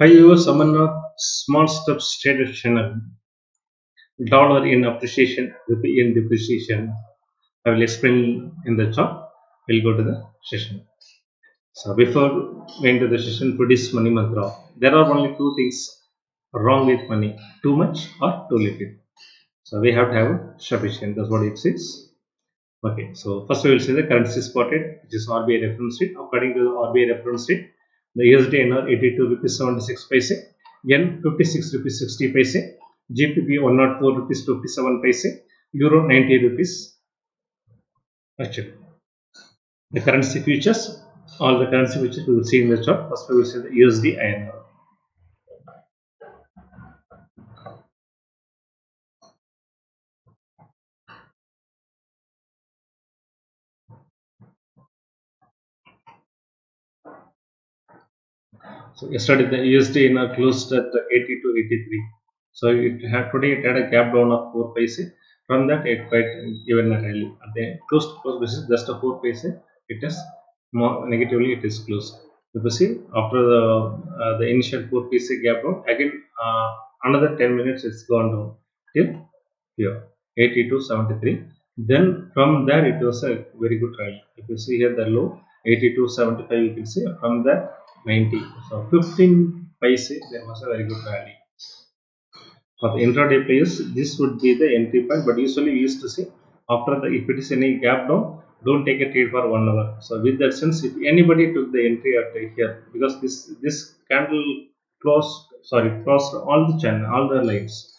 Hi viewers, Amarnath, small steps traded channel. Dollar in appreciation, rupee in depreciation. I will explain in the chart. We'll go to the session. So before going to the session, today's money mantra. There are only two things wrong with money: too much or too little. So we have to have sufficient. That's what it says. Okay, so first we will see the currency spot rate, which is RBI reference rate. According to the RBI reference rate, the USDINR 82 rupees 76 paise, Yen 56 rupees 60 paise, GBP 104 rupees 57 paise, Euro 90 rupees. Actually, the currency futures, all the currency futures we will see in the chart. First we will see the USDINR. So yesterday the USDINR closed at 82.83. So it had today it had a gap down of 4 paise. From that it quite even a rally. At the closed basis just a 4 paise. It is more negatively it is closed. You can see after the initial 4 paise gap down again another 10 minutes it's gone down till here 82.73. Then from there it was a very good rally. If you see here the low 82.75, you can see from that 90. So 15 paise there was a very good rally. For the intraday players, this would be the entry point, but usually we used to say after the if it is any gap down, don't take a trade for 1 hour. So with that sense, if anybody took the entry at here, because this candle crossed all the channel, all the lines.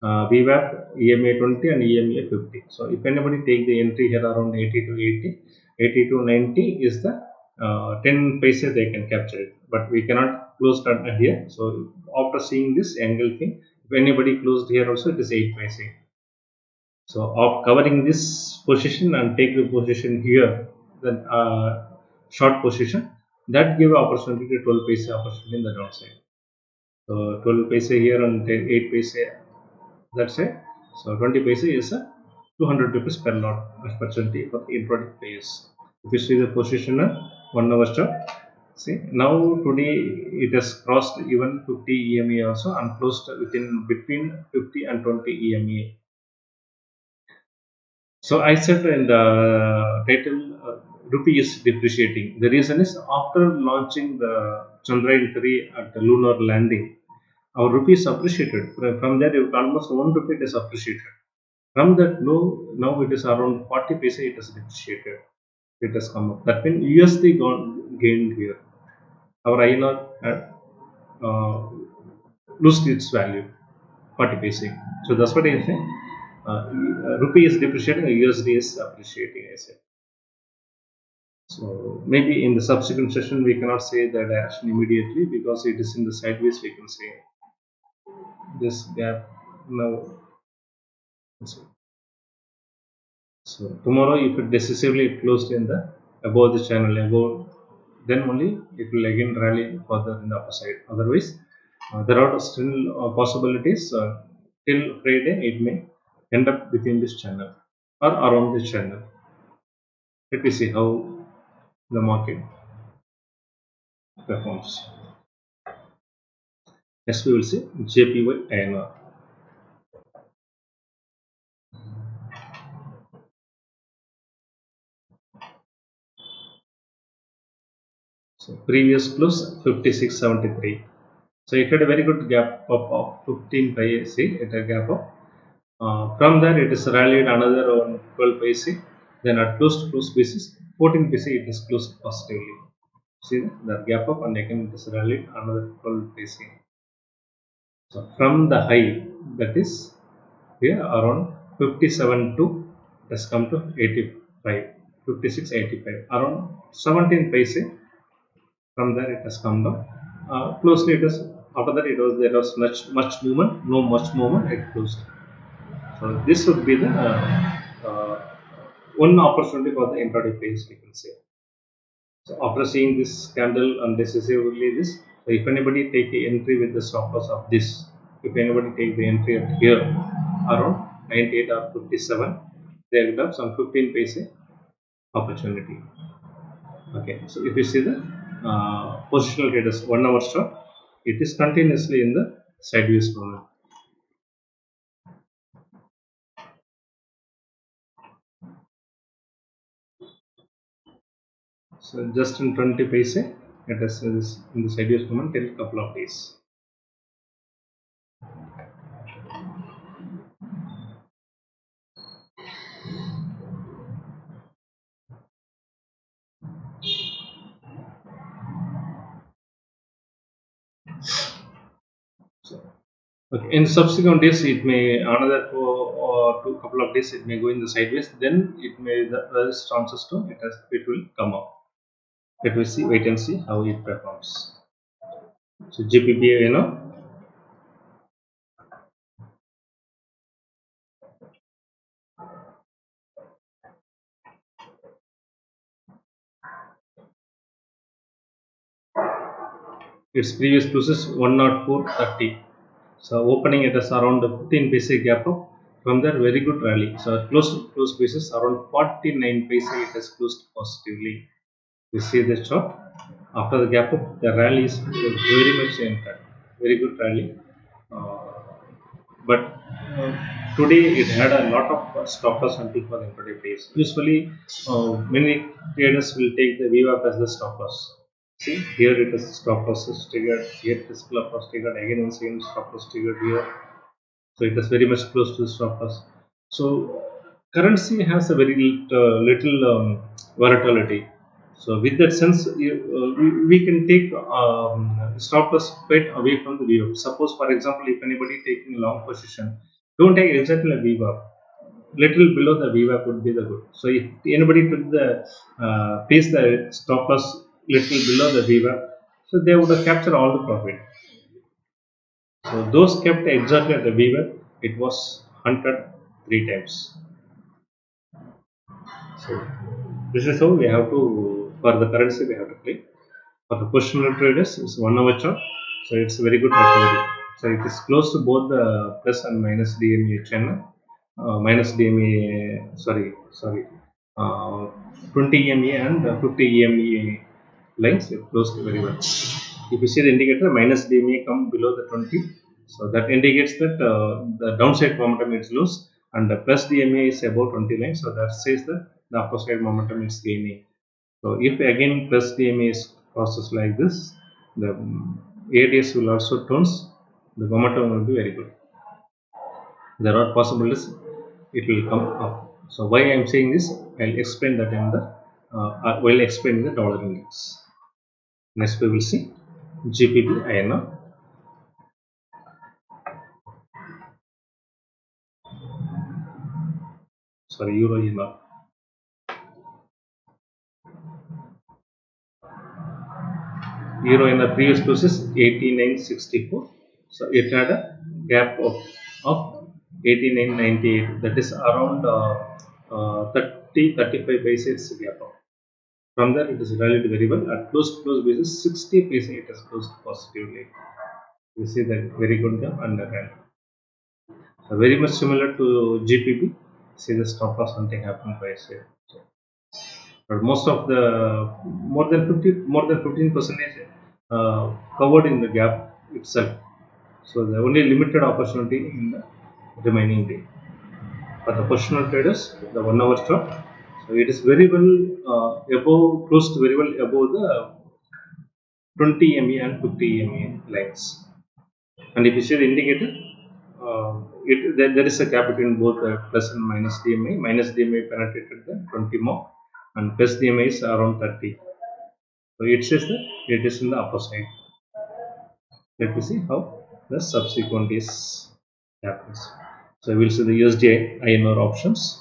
VWAP, EMA 20 and EMA 50. So if anybody take the entry here around 80 to 80, 80 to 90 is the 10 paise they can capture it, but we cannot close that here. So after seeing this angle thing, if anybody closed here also it is 8 paise. So of covering this position and take the position here, then short position, that give opportunity to 12 paise opportunity in the downside. So 12 paise here and 8 paise, that's it. So 20 paise is a 200 rupees per lot opportunity for the intraday players. If you see the position 1 hour chart, see now today it has crossed even 50 EMA also and closed within between 50 and 20 EMA. So I said in the title, rupee is depreciating. The reason is after launching the Chandrayaan-3 at the lunar landing, our rupee is appreciated. From there, almost 1 rupee is appreciated. From that low, now it is around 40 paise. It has depreciated. It has come up. That means USD gained here. Our INR had lost its value, 40 paise. So that's what I say. Rupee is depreciating, USD is appreciating. I say. So maybe in the subsequent session we cannot say the direction immediately because it is in the sideways. We can say this gap now. So tomorrow, if it decisively closed in the above the channel above, then only it will again rally further in the upper side. Otherwise, there are still possibilities till Friday it may end up within this channel or around this channel. Let me see how the market performs. Next, we will see JPYINR. So previous close 56.73. So it had a very good gap up of 15 paise. It had a gap up. From there, it is rallied another on 12 paise. Then at close basis, 14 paise it is closed positively. See the gap up and again it is rallied another 12 paise. So from the high, that is here around 57 to it has come to 85, 56.85, around 17 paise. From there it has come down. Closely it is after that there was much movement, no much movement, it closed. So this would be the one opportunity for the intraday players, we can say. So after seeing this candle and decisively this, so if anybody take the entry with the stop loss of this, if anybody take the entry at here around 98 or 57, they will have some 15 paise opportunity. Okay, so if you see the positional traders 1 hour chart, It is continuously in the sideways movement. So just in 20 paise, it is in the sideways movement till couple of days. So, okay. In subsequent days, it may another two couple of days it may go in the sideways. Then it may there is chances to it will come up. Let me see. Wait and see how it performs. So GBPINR, its previous close is 104.30. So opening it is around 15 paise gap up. From there, very good rally. So close basis around 49 paise it has closed positively. You see the chart. After the gap up, the rally is very much intact. Very good rally. Uh, but today it had a lot of stop loss until for the intraday phase. Usually, many traders will take the VWAP as the stop loss. See, here it is stop loss is triggered, here it is stop loss triggered, again once again stop loss triggered here. So it is very much close to the stop loss. So currency has a very little volatility. So with that sense, we can take stop loss quite away from the VWAP. Suppose, for example, if anybody taking long position, don't take exactly a VWAP. Little below the VWAP would be the good. So if anybody took the place the stop loss little below the VWAP, so they would have captured all the profit. So those kept exactly at the VWAP, it was hunted 3 times. So this is how we have to, for the currency we have to play. For the positional traders, it's 1 hour chart, so it's a very good recovery. So it is close to both the plus and minus DMA channel. Minus DMA, uh, 20 EMA and 50 EMA lines, it closed very well. If you see the indicator, minus DMA come below the 20, so that indicates that the downside momentum is loose, and the plus DMA is above 20 lines, so that says that the upper side momentum is gaining. So if again plus DMA is processed like this, the ADS will also turns, the momentum will be very good. There are possibilities it will come up. So why I am saying this, I'll explain that in the while explaining the dollar index. Next we will see GBPINR. Sorry, EURINR. Euro in the previous close is 89.64. So it had a gap of 89.98. That is around 30-35 paise gap up. From there, it is rallied very well. At close basis, 60 paise it has closed positively. You see that very good gap and the rally. So very much similar to GPP. See the stop loss something happened by say. But most of the more than 15% covered in the gap itself. So the only limited opportunity in the remaining day. For the positional traders, the 1 hour chart, so it is very well above, close to very well above the 20 MA and 50 MA lines. And if you see the indicator, there is a gap between both the plus and minus DMA. Minus DMA penetrated the 20 mark, and plus DMA is around 30. So it says that it is in the upper side. Let me see how the subsequent is happens. So we will see the USDINR options.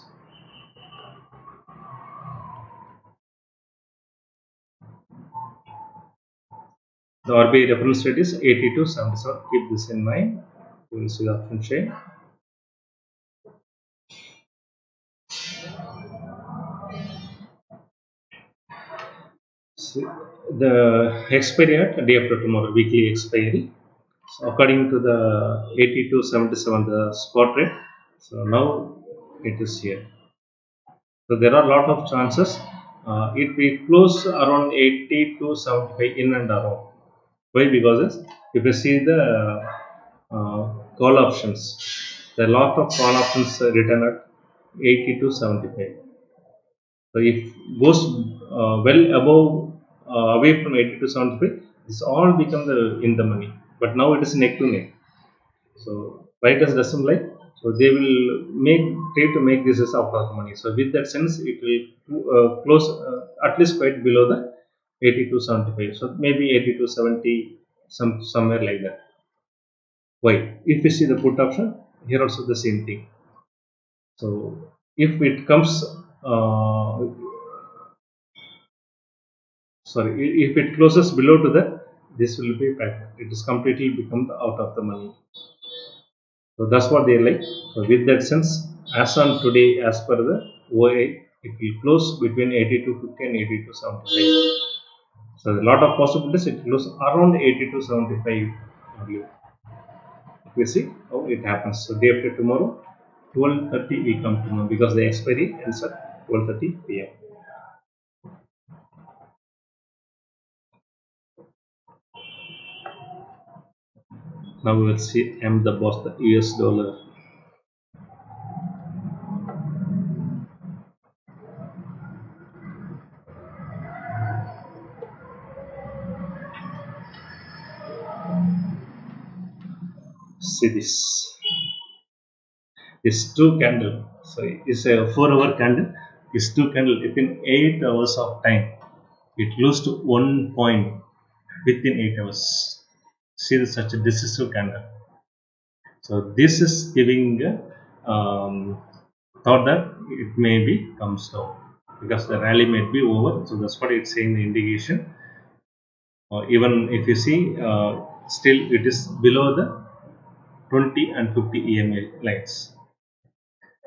The RBI reference rate is 82.77. Keep this in mind. We will see the option chain. So the expiry at day after tomorrow, weekly expiry. So according to the 82.77, the spot rate. So now it is here. So there are a lot of chances. It will close around 80 to 75 in and around. Why? Because If you see the call options, there are lot of call options written at 80 to 75. So if goes well above away from 80 to 75, this all become in the money. But now it is neck to neck. So writers doesn't like. So they will try to make this as out of the money. So with that sense, it will close at least quite below the 80 to 75. So maybe 80 to 70, somewhere like that. Why? If you see the put option, here also the same thing. So if it comes, sorry, if it closes below to that, this will be back. It is completely become out of the money. So that's what they like. So with that sense, as on today, as per the OI, it will close between 80 to 50 and 80 to 75. So a lot of possibilities. It close around 80 to 75 only. We see how it happens. So day after tomorrow, 12:30 we come to know, because the expiry ends at 12:30 p.m. Now we will see M the boss, the US dollar. See this two candle. So it's a 4 hour candle. This two candle within 8 hours of time, it lost 1 point within 8 hours. See such a decisive candle. So this is giving thought that it may be comes down because the rally may be over. So that's what it's saying, the indication. Even if you see, still it is below the 20 and 50 EMA lines.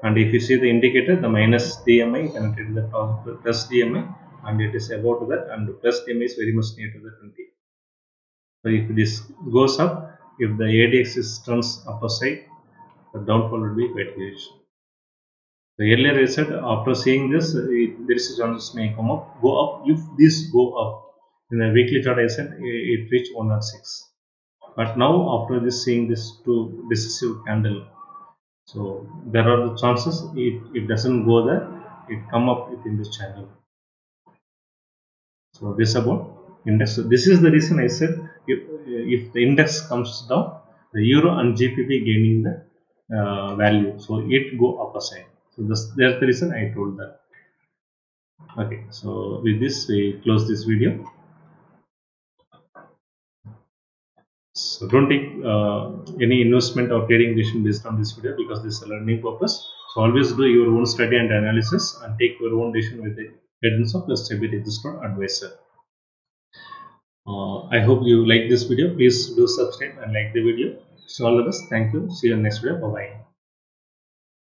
And if you see the indicator, the minus DMI connected to the plus DMI, and it is about that, and plus DMI is very much near to the 20. So if this goes up, if the ADX turns upper side, the downfall will be quite huge. So earlier I said, after seeing this, there is a chance may go up. If this go up in the weekly chart, I said it reached 106. But now after this seeing this two decisive candle, so there are the chances it doesn't go there, it come up within this channel. So this about index. So this is the reason I said, if the index comes down, the euro and GBP gaining the value, so it go upper side. So that's the reason I told that. Okay, so with this we close this video. So don't take any investment or trading decision based on this video, because this is a learning purpose. So always do your own study and analysis and take your own decision with the guidance of a SEBI registered advisor. I hope you like this video. Please do subscribe and like the video. So all of us, thank you. See you in the next video. Bye bye.